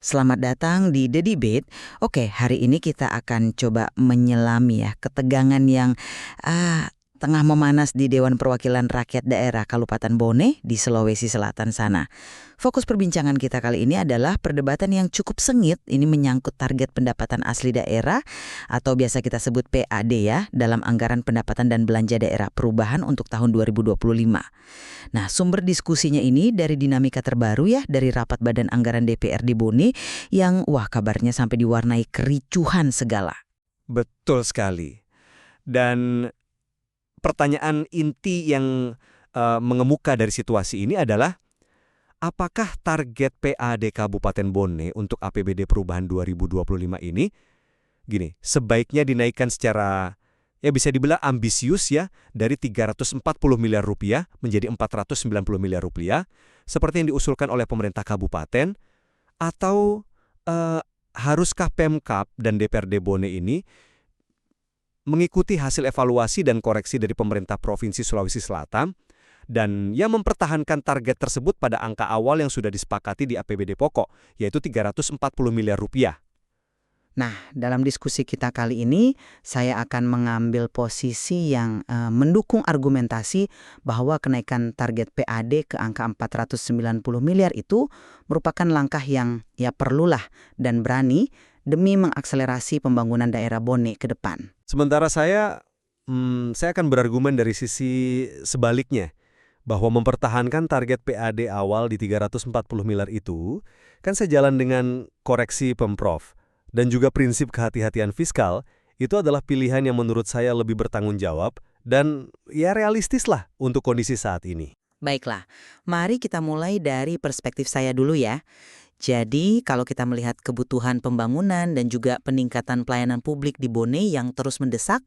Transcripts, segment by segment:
Selamat datang di The Debate. Oke, hari ini kita akan coba menyelami ya ketegangan yang tengah memanas di Dewan Perwakilan Rakyat Daerah Kabupaten Bone di Sulawesi Selatan sana. Fokus perbincangan kita kali ini adalah perdebatan yang cukup sengit. Ini menyangkut target pendapatan asli daerah atau biasa kita sebut PAD ya, dalam anggaran pendapatan dan belanja daerah perubahan untuk tahun 2025. Nah, sumber diskusinya ini dari dinamika terbaru ya, dari rapat Badan Anggaran DPR di Bone yang kabarnya sampai diwarnai kericuhan segala. Betul sekali. Dan pertanyaan inti yang mengemuka dari situasi ini adalah apakah target PAD Kabupaten Bone untuk APBD perubahan 2025 ini sebaiknya dinaikkan secara bisa dibilang ambisius ya, dari 340 miliar rupiah menjadi 490 miliar rupiah seperti yang diusulkan oleh pemerintah kabupaten, atau haruskah Pemkab dan DPRD Bone ini mengikuti hasil evaluasi dan koreksi dari pemerintah Provinsi Sulawesi Selatan dan yang mempertahankan target tersebut pada angka awal yang sudah disepakati di APBD pokok, yaitu 340 miliar rupiah. Nah, dalam diskusi kita kali ini, saya akan mengambil posisi yang mendukung argumentasi bahwa kenaikan target PAD ke angka 490 miliar itu merupakan langkah yang perlulah dan berani demi mengakselerasi pembangunan daerah Bone ke depan. Sementara saya akan berargumen dari sisi sebaliknya, bahwa mempertahankan target PAD awal di 340 miliar itu kan sejalan dengan koreksi Pemprov. Dan juga prinsip kehati-hatian fiskal, itu adalah pilihan yang menurut saya lebih bertanggung jawab dan realistis lah untuk kondisi saat ini. Baiklah, mari kita mulai dari perspektif saya dulu ya. Jadi kalau kita melihat kebutuhan pembangunan dan juga peningkatan pelayanan publik di Bone yang terus mendesak,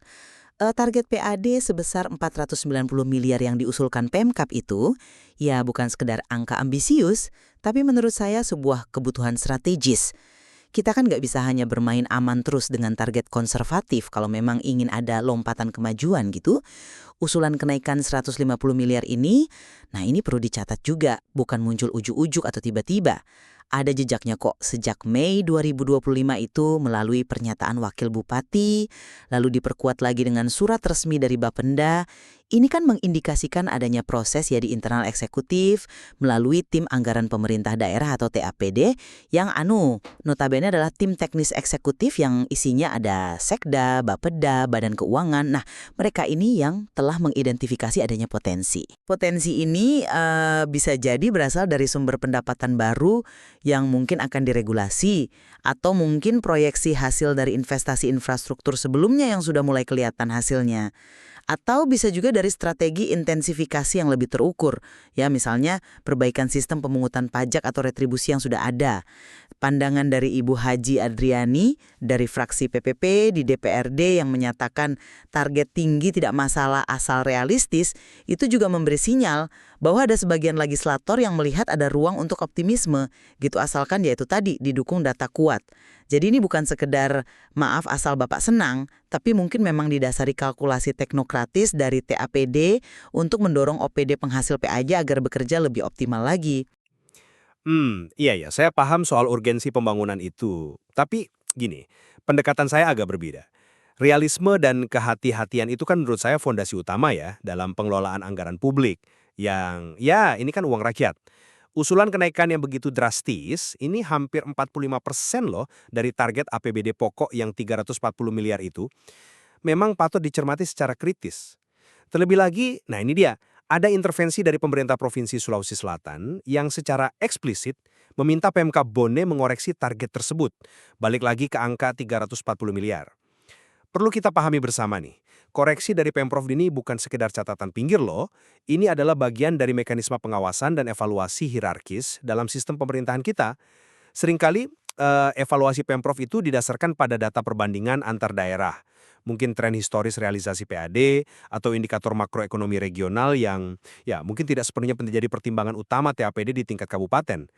target PAD sebesar 490 miliar yang diusulkan Pemkab itu ya bukan sekedar angka ambisius, tapi menurut saya sebuah kebutuhan strategis. Kita kan nggak bisa hanya bermain aman terus dengan target konservatif kalau memang ingin ada lompatan kemajuan gitu. Usulan kenaikan 150 miliar ini, nah ini perlu dicatat juga, bukan muncul ujuk-ujuk atau tiba-tiba. Ada jejaknya kok sejak Mei 2025 itu melalui pernyataan Wakil Bupati, lalu diperkuat lagi dengan surat resmi dari Bapenda. Ini kan mengindikasikan adanya proses di internal eksekutif melalui tim anggaran pemerintah daerah atau TAPD yang notabene adalah tim teknis eksekutif yang isinya ada Sekda, Bapeda, Badan Keuangan. Nah, mereka ini yang telah mengidentifikasi adanya potensi. Potensi ini bisa jadi berasal dari sumber pendapatan baru yang mungkin akan diregulasi, atau mungkin proyeksi hasil dari investasi infrastruktur sebelumnya yang sudah mulai kelihatan hasilnya. Atau bisa juga dari strategi intensifikasi yang lebih terukur, ya misalnya perbaikan sistem pemungutan pajak atau retribusi yang sudah ada. Pandangan dari Ibu Haji Adriani dari fraksi PPP di DPRD yang menyatakan target tinggi tidak masalah asal realistis, itu juga memberi sinyal bahwa ada sebagian legislator yang melihat ada ruang untuk optimisme, gitu asalkan yaitu tadi didukung data kuat. Jadi ini bukan sekedar maaf asal Bapak senang, tapi mungkin memang didasari kalkulasi teknokratis dari TAPD untuk mendorong OPD penghasil PAJ agar bekerja lebih optimal lagi. Iya, saya paham soal urgensi pembangunan itu. Tapi gini, pendekatan saya agak berbeda. Realisme dan kehati-hatian itu kan menurut saya fondasi utama ya dalam pengelolaan anggaran publik. Yang ini kan uang rakyat. Usulan kenaikan yang begitu drastis, ini hampir 45% loh dari target APBD pokok yang 340 miliar itu, memang patut dicermati secara kritis. Terlebih lagi, nah ini dia, ada intervensi dari pemerintah Provinsi Sulawesi Selatan yang secara eksplisit meminta Pemkab Bone mengoreksi target tersebut, balik lagi ke angka 340 miliar. Perlu kita pahami bersama nih, koreksi dari Pemprov ini bukan sekedar catatan pinggir loh, ini adalah bagian dari mekanisme pengawasan dan evaluasi hierarkis dalam sistem pemerintahan kita. Seringkali evaluasi Pemprov itu didasarkan pada data perbandingan antar daerah, mungkin tren historis realisasi PAD, atau indikator makroekonomi regional yang mungkin tidak sepenuhnya menjadi pertimbangan utama TAPD di tingkat kabupaten.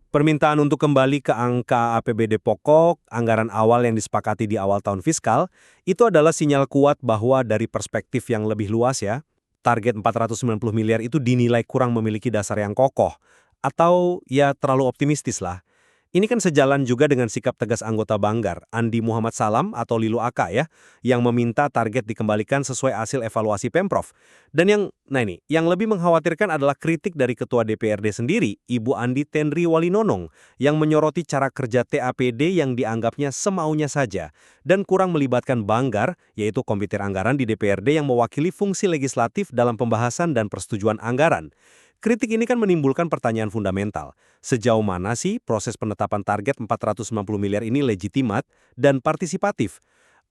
Permintaan untuk kembali ke angka APBD pokok, anggaran awal yang disepakati di awal tahun fiskal, itu adalah sinyal kuat bahwa dari perspektif yang lebih luas ya, target 490 miliar itu dinilai kurang memiliki dasar yang kokoh, atau terlalu optimistis lah. Ini kan sejalan juga dengan sikap tegas anggota Banggar, Andi Muhammad Salam atau Lilu Aka ya, yang meminta target dikembalikan sesuai hasil evaluasi Pemprov. Dan yang lebih mengkhawatirkan adalah kritik dari Ketua DPRD sendiri, Ibu Andi Tenri Walinonong, yang menyoroti cara kerja TAPD yang dianggapnya semaunya saja, dan kurang melibatkan Banggar, yaitu Komite Anggaran di DPRD yang mewakili fungsi legislatif dalam pembahasan dan persetujuan anggaran. Kritik ini kan menimbulkan pertanyaan fundamental. Sejauh mana sih proses penetapan target 490 miliar ini legitimat dan partisipatif?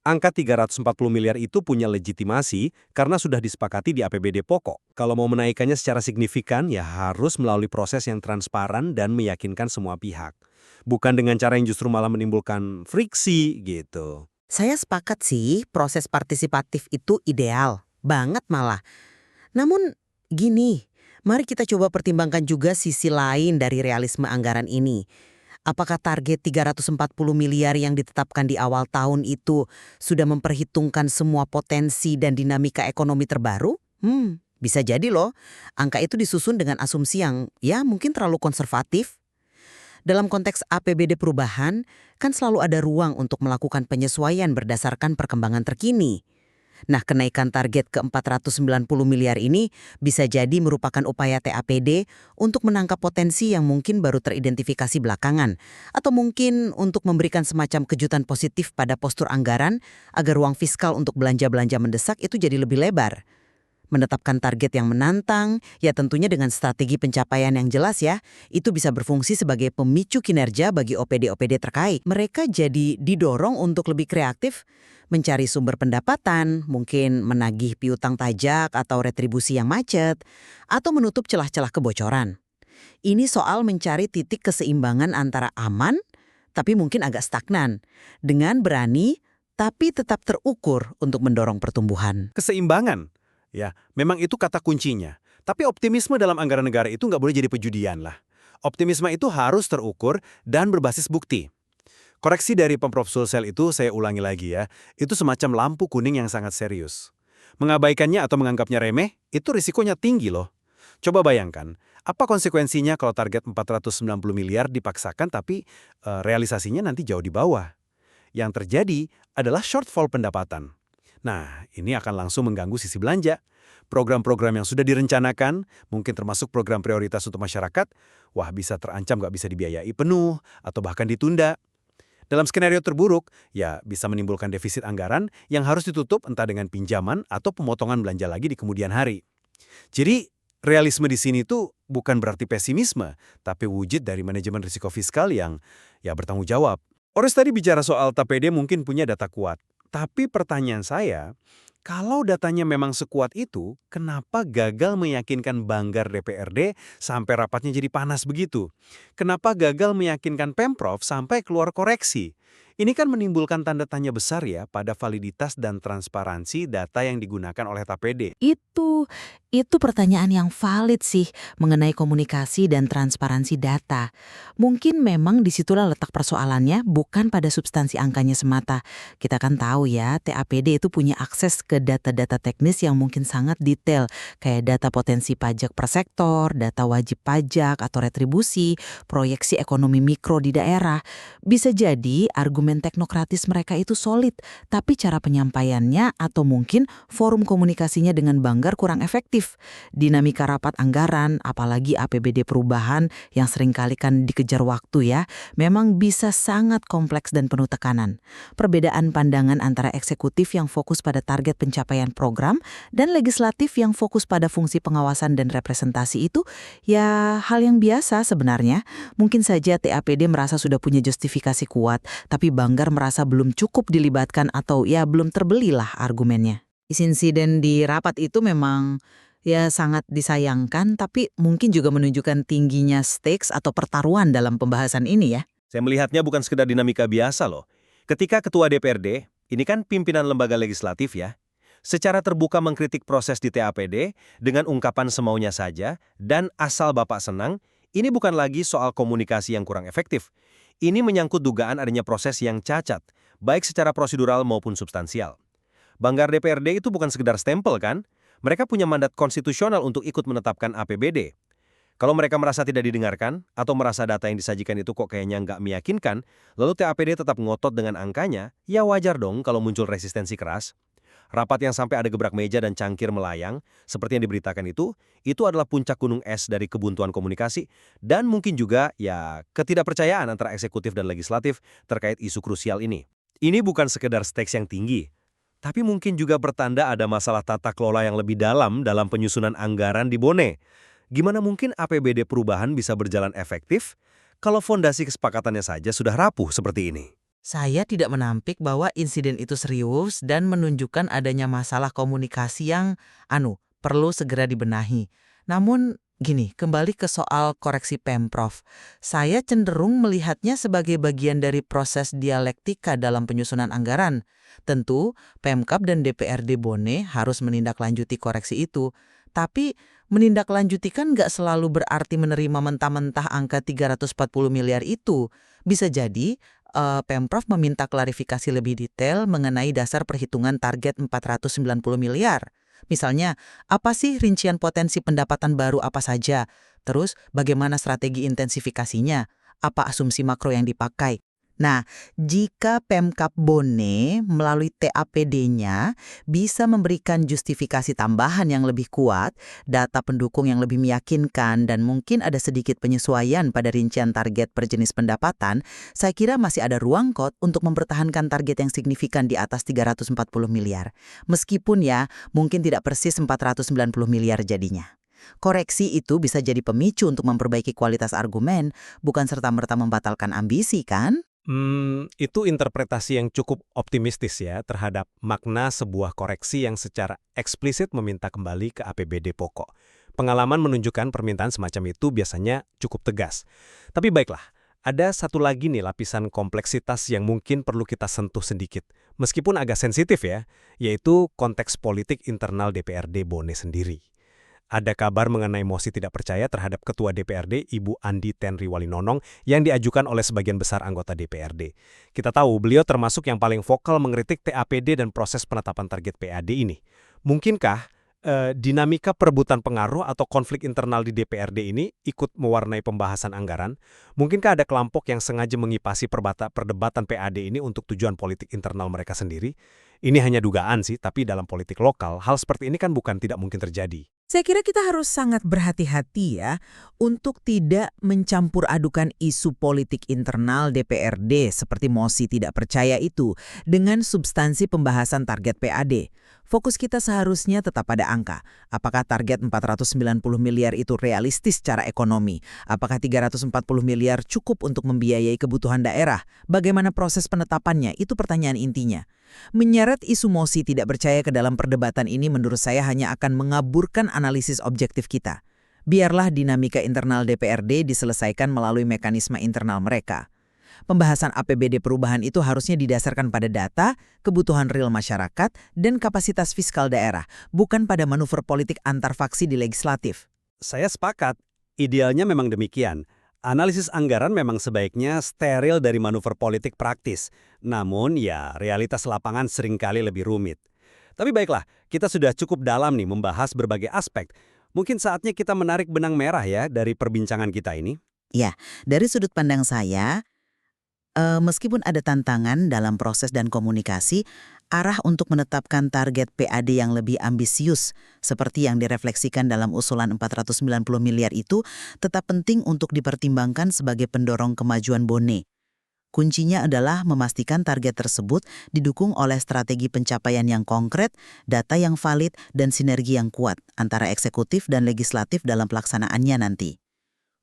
Angka 340 miliar itu punya legitimasi karena sudah disepakati di APBD pokok. Kalau mau menaikkannya secara signifikan, ya harus melalui proses yang transparan dan meyakinkan semua pihak. Bukan dengan cara yang justru malah menimbulkan friksi gitu. Saya sepakat sih, proses partisipatif itu ideal. Banget malah. Namun, gini, mari kita coba pertimbangkan juga sisi lain dari realisme anggaran ini. Apakah target 340 miliar yang ditetapkan di awal tahun itu sudah memperhitungkan semua potensi dan dinamika ekonomi terbaru? Bisa jadi loh. Angka itu disusun dengan asumsi yang ya mungkin terlalu konservatif. Dalam konteks APBD perubahan, kan selalu ada ruang untuk melakukan penyesuaian berdasarkan perkembangan terkini. Nah, kenaikan target ke 490 miliar ini bisa jadi merupakan upaya TAPD untuk menangkap potensi yang mungkin baru teridentifikasi belakangan, atau mungkin untuk memberikan semacam kejutan positif pada postur anggaran agar ruang fiskal untuk belanja-belanja mendesak itu jadi lebih lebar. Menetapkan target yang menantang, ya tentunya dengan strategi pencapaian yang jelas ya, itu bisa berfungsi sebagai pemicu kinerja bagi OPD-OPD terkait. Mereka jadi didorong untuk lebih kreatif, mencari sumber pendapatan, mungkin menagih piutang pajak atau retribusi yang macet, atau menutup celah-celah kebocoran. Ini soal mencari titik keseimbangan antara aman, tapi mungkin agak stagnan, dengan berani, tapi tetap terukur untuk mendorong pertumbuhan. Keseimbangan. Ya, memang itu kata kuncinya. Tapi optimisme dalam anggaran negara itu nggak boleh jadi pejudian lah. Optimisme itu harus terukur dan berbasis bukti. Koreksi dari Pemprov Sulsel itu saya ulangi lagi ya, itu semacam lampu kuning yang sangat serius. Mengabaikannya atau menganggapnya remeh, itu risikonya tinggi loh. Coba bayangkan, apa konsekuensinya kalau target 490 miliar dipaksakan tapi realisasinya nanti jauh di bawah. Yang terjadi adalah shortfall pendapatan. Nah, ini akan langsung mengganggu sisi belanja. Program-program yang sudah direncanakan, mungkin termasuk program prioritas untuk masyarakat, wah bisa terancam nggak bisa dibiayai penuh atau bahkan ditunda. Dalam skenario terburuk, ya bisa menimbulkan defisit anggaran yang harus ditutup entah dengan pinjaman atau pemotongan belanja lagi di kemudian hari. Jadi, realisme di sini tuh bukan berarti pesimisme, tapi wujud dari manajemen risiko fiskal yang ya bertanggung jawab. Ores tadi bicara soal TAPD mungkin punya data kuat. Tapi pertanyaan saya, kalau datanya memang sekuat itu, kenapa gagal meyakinkan Banggar DPRD sampai rapatnya jadi panas begitu? Kenapa gagal meyakinkan Pemprov sampai keluar koreksi? Ini kan menimbulkan tanda tanya besar ya pada validitas dan transparansi data yang digunakan oleh TAPD. Itu pertanyaan yang valid sih mengenai komunikasi dan transparansi data. Mungkin memang disitulah letak persoalannya, bukan pada substansi angkanya semata. Kita kan tahu ya, TAPD itu punya akses ke data-data teknis yang mungkin sangat detail, kayak data potensi pajak per sektor, data wajib pajak atau retribusi, proyeksi ekonomi mikro di daerah. Bisa jadi argumen teknokratis mereka itu solid, tapi cara penyampaiannya atau mungkin forum komunikasinya dengan Banggar kurang efektif. Dinamika rapat anggaran, apalagi APBD perubahan yang seringkali kan dikejar waktu ya, memang bisa sangat kompleks dan penuh tekanan. Perbedaan pandangan antara eksekutif yang fokus pada target pencapaian program dan legislatif yang fokus pada fungsi pengawasan dan representasi itu ya hal yang biasa sebenarnya. Mungkin saja TAPD merasa sudah punya justifikasi kuat, tapi Banggar merasa belum cukup dilibatkan atau ya belum terbelilah argumennya. Insiden di rapat itu memang ya sangat disayangkan, tapi mungkin juga menunjukkan tingginya stakes atau pertaruhan dalam pembahasan ini ya. Saya melihatnya bukan sekedar dinamika biasa loh. Ketika Ketua DPRD, ini kan pimpinan lembaga legislatif ya, secara terbuka mengkritik proses di TAPD dengan ungkapan semaunya saja dan asal Bapak senang, ini bukan lagi soal komunikasi yang kurang efektif. Ini menyangkut dugaan adanya proses yang cacat, baik secara prosedural maupun substansial. Banggar DPRD itu bukan sekedar stempel kan? Mereka punya mandat konstitusional untuk ikut menetapkan APBD. Kalau mereka merasa tidak didengarkan, atau merasa data yang disajikan itu kok kayaknya nggak meyakinkan, lalu TAPD tetap ngotot dengan angkanya, ya wajar dong kalau muncul resistensi keras. Rapat yang sampai ada gebrak meja dan cangkir melayang, seperti yang diberitakan itu adalah puncak gunung es dari kebuntuan komunikasi, dan mungkin juga ya ketidakpercayaan antara eksekutif dan legislatif terkait isu krusial ini. Ini bukan sekedar stakes yang tinggi, tapi mungkin juga pertanda ada masalah tata kelola yang lebih dalam penyusunan anggaran di Bone. Gimana mungkin APBD perubahan bisa berjalan efektif kalau fondasi kesepakatannya saja sudah rapuh seperti ini? Saya tidak menampik bahwa insiden itu serius dan menunjukkan adanya masalah komunikasi yang perlu segera dibenahi. Namun gini, kembali ke soal koreksi Pemprov. Saya cenderung melihatnya sebagai bagian dari proses dialektika dalam penyusunan anggaran. Tentu, Pemkab dan DPRD Bone harus menindaklanjuti koreksi itu. Tapi menindaklanjuti kan nggak selalu berarti menerima mentah-mentah angka 340 miliar itu. Bisa jadi Pemprov meminta klarifikasi lebih detail mengenai dasar perhitungan target 490 miliar. Misalnya, apa sih rincian potensi pendapatan baru apa saja? Terus, bagaimana strategi intensifikasinya? Apa asumsi makro yang dipakai? Nah, jika Pemkab Bone melalui TAPD-nya bisa memberikan justifikasi tambahan yang lebih kuat, data pendukung yang lebih meyakinkan, dan mungkin ada sedikit penyesuaian pada rincian target per jenis pendapatan, saya kira masih ada ruang untuk mempertahankan target yang signifikan di atas 340 miliar. Meskipun ya, mungkin tidak persis 490 miliar jadinya. Koreksi itu bisa jadi pemicu untuk memperbaiki kualitas argumen, bukan serta-merta membatalkan ambisi, kan? Itu interpretasi yang cukup optimistis ya terhadap makna sebuah koreksi yang secara eksplisit meminta kembali ke APBD pokok. Pengalaman menunjukkan permintaan semacam itu biasanya cukup tegas. Tapi baiklah, ada satu lagi nih lapisan kompleksitas yang mungkin perlu kita sentuh sedikit. Meskipun agak sensitif ya, yaitu konteks politik internal DPRD Bone sendiri. Ada kabar mengenai mosi tidak percaya terhadap Ketua DPRD Ibu Andi Tenri Walinonong yang diajukan oleh sebagian besar anggota DPRD. Kita tahu beliau termasuk yang paling vokal mengkritik TAPD dan proses penetapan target PAD ini. Mungkinkah dinamika perebutan pengaruh atau konflik internal di DPRD ini ikut mewarnai pembahasan anggaran? Mungkinkah ada kelompok yang sengaja mengipasi perdebatan PAD ini untuk tujuan politik internal mereka sendiri? Ini hanya dugaan sih, tapi dalam politik lokal, hal seperti ini kan bukan tidak mungkin terjadi. Saya kira kita harus sangat berhati-hati ya untuk tidak mencampur adukan isu politik internal DPRD seperti mosi tidak percaya itu dengan substansi pembahasan target PAD. Fokus kita seharusnya tetap pada angka. Apakah target 490 miliar itu realistis secara ekonomi? Apakah 340 miliar cukup untuk membiayai kebutuhan daerah? Bagaimana proses penetapannya? Itu pertanyaan intinya. Menyeret isu mosi tidak percaya ke dalam perdebatan ini menurut saya hanya akan mengaburkan analisis objektif kita. Biarlah dinamika internal DPRD diselesaikan melalui mekanisme internal mereka. Pembahasan APBD perubahan itu harusnya didasarkan pada data, kebutuhan real masyarakat, dan kapasitas fiskal daerah, bukan pada manuver politik antar faksi di legislatif. Saya sepakat, idealnya memang demikian. Analisis anggaran memang sebaiknya steril dari manuver politik praktis. Namun ya, realitas lapangan seringkali lebih rumit. Tapi baiklah, kita sudah cukup dalam nih membahas berbagai aspek. Mungkin saatnya kita menarik benang merah ya dari perbincangan kita ini. Ya, dari sudut pandang saya, meskipun ada tantangan dalam proses dan komunikasi, arah untuk menetapkan target PAD yang lebih ambisius, seperti yang direfleksikan dalam usulan 490 miliar itu, tetap penting untuk dipertimbangkan sebagai pendorong kemajuan Bone. Kuncinya adalah memastikan target tersebut didukung oleh strategi pencapaian yang konkret, data yang valid, dan sinergi yang kuat antara eksekutif dan legislatif dalam pelaksanaannya nanti.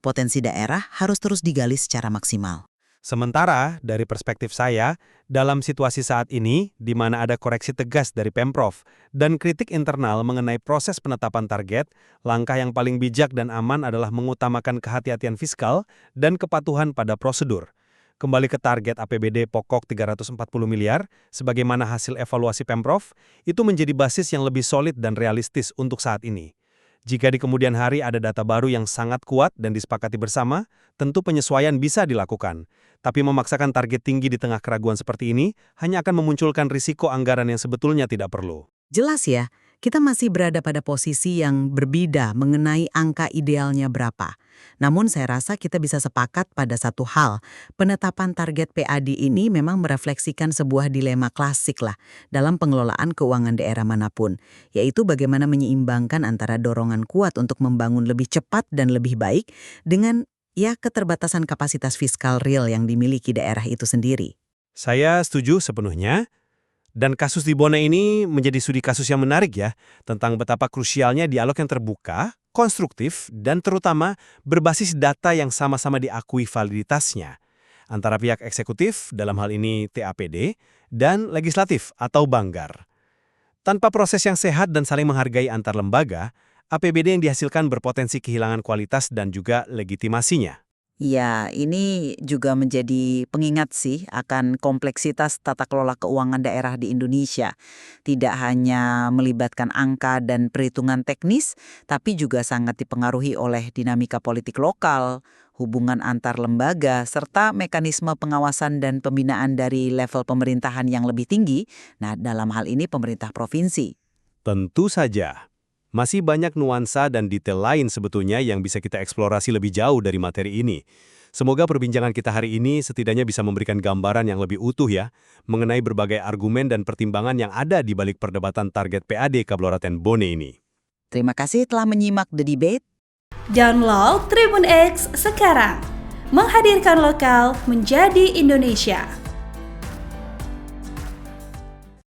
Potensi daerah harus terus digali secara maksimal. Sementara, dari perspektif saya, dalam situasi saat ini, di mana ada koreksi tegas dari Pemprov dan kritik internal mengenai proses penetapan target, langkah yang paling bijak dan aman adalah mengutamakan kehati-hatian fiskal dan kepatuhan pada prosedur. Kembali ke target APBD pokok 340 miliar, sebagaimana hasil evaluasi Pemprov, itu menjadi basis yang lebih solid dan realistis untuk saat ini. Jika di kemudian hari ada data baru yang sangat kuat dan disepakati bersama, tentu penyesuaian bisa dilakukan. Tapi memaksakan target tinggi di tengah keraguan seperti ini hanya akan memunculkan risiko anggaran yang sebetulnya tidak perlu. Jelas ya, kita masih berada pada posisi yang berbeda mengenai angka idealnya berapa. Namun saya rasa kita bisa sepakat pada satu hal, penetapan target PAD ini memang merefleksikan sebuah dilema klasik lah dalam pengelolaan keuangan daerah manapun, yaitu bagaimana menyeimbangkan antara dorongan kuat untuk membangun lebih cepat dan lebih baik dengan keterbatasan kapasitas fiskal real yang dimiliki daerah itu sendiri. Saya setuju sepenuhnya. Dan kasus di Bone ini menjadi studi kasus yang menarik ya, tentang betapa krusialnya dialog yang terbuka, konstruktif, dan terutama berbasis data yang sama-sama diakui validitasnya antara pihak eksekutif, dalam hal ini TAPD, dan legislatif atau Banggar. Tanpa proses yang sehat dan saling menghargai antar lembaga, APBD yang dihasilkan berpotensi kehilangan kualitas dan juga legitimasinya. Ya, ini juga menjadi pengingat sih akan kompleksitas tata kelola keuangan daerah di Indonesia. Tidak hanya melibatkan angka dan perhitungan teknis, tapi juga sangat dipengaruhi oleh dinamika politik lokal, hubungan antar lembaga, serta mekanisme pengawasan dan pembinaan dari level pemerintahan yang lebih tinggi, nah dalam hal ini pemerintah provinsi. Tentu saja. Masih banyak nuansa dan detail lain sebetulnya yang bisa kita eksplorasi lebih jauh dari materi ini. Semoga perbincangan kita hari ini setidaknya bisa memberikan gambaran yang lebih utuh ya, mengenai berbagai argumen dan pertimbangan yang ada di balik perdebatan target PAD Kabupaten Bone ini. Terima kasih telah menyimak The Debate. Download Tribun X sekarang. Menghadirkan lokal menjadi Indonesia.